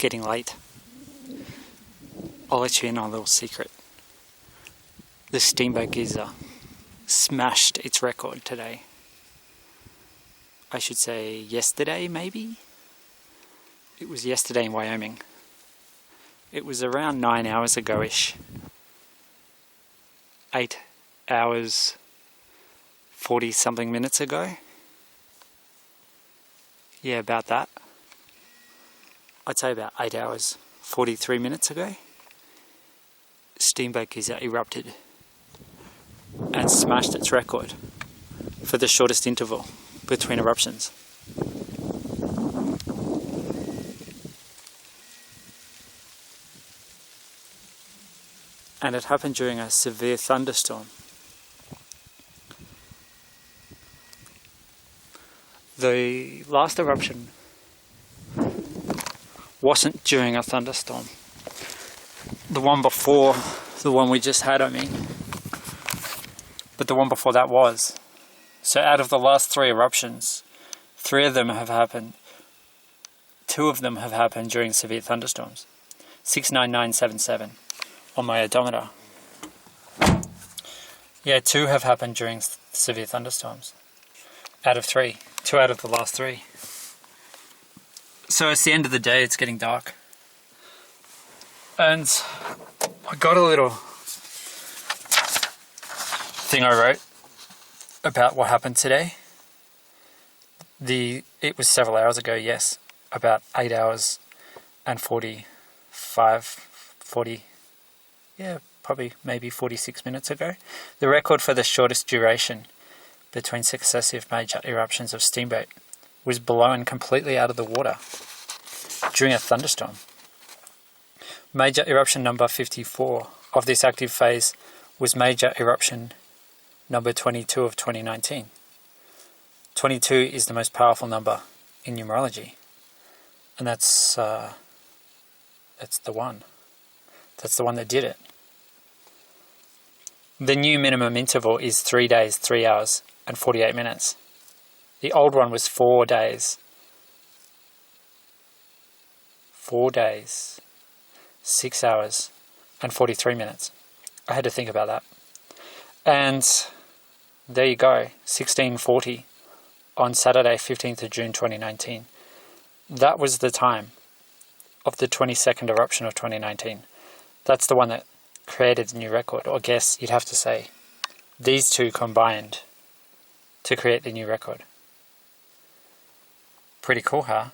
getting late. I'll let you in on a little secret. The Steamboat Geyser smashed its record today. I should say yesterday, maybe? It was yesterday in Wyoming. It was around 9 hours ago-ish. 8 hours, 40-something minutes ago. Yeah, about that. I'd say about 8 hours, 43 minutes ago. Steamboat Geyser erupted and smashed its record for the shortest interval between eruptions. And it happened during a severe thunderstorm. The last eruption wasn't during a thunderstorm. The one before, the one we just had, I mean. But the one before that was. So out of the last 3 eruptions, 3 of them have happened. 2 of them have happened during severe thunderstorms. 69977 on my odometer. Yeah, 2 have happened during severe thunderstorms. Out of 3. 2 out of the last 3. So it's the end of the day, it's getting dark. And I got a little thing I wrote about what happened today. It was several hours ago, yes. About 8 hours and 40, yeah, probably maybe 46 minutes ago. The record for the shortest duration between successive major eruptions of Steamboat was blown completely out of the water during a thunderstorm. Major eruption number 54 of this active phase was major eruption number 22 of 2019. 22 is the most powerful number in numerology, and that's the one. That's the one that did it. The new minimum interval is 3 days, 3 hours, and 48 minutes. The old one was 4 days. 4 days, 6 hours, and 43 minutes. I had to think about that. And there you go, 1640 on Saturday, 15th of June 2019. That was the time of the 22nd eruption of 2019. That's the one that created the new record. Or I guess you'd have to say these 2 combined to create the new record. Pretty cool, huh?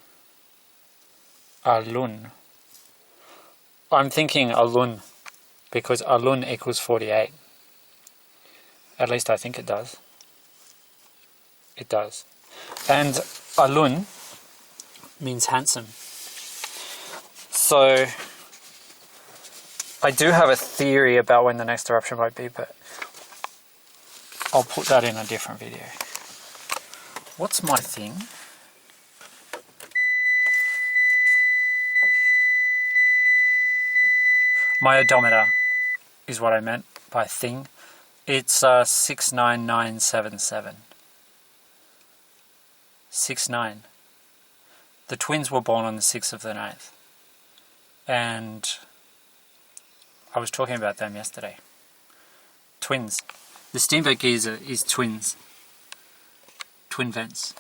Alun. I'm thinking Alun because Alun equals 48. At least I think it does. It does. And Alun means handsome. So I do have a theory about when the next eruption might be, but I'll put that in a different video. What's my thing? My odometer is what I meant by thing. It's 69977. 69. The twins were born on the 6th of the 9th. And I was talking about them yesterday. Twins. The Steamboat Geyser is twins. Twin vents.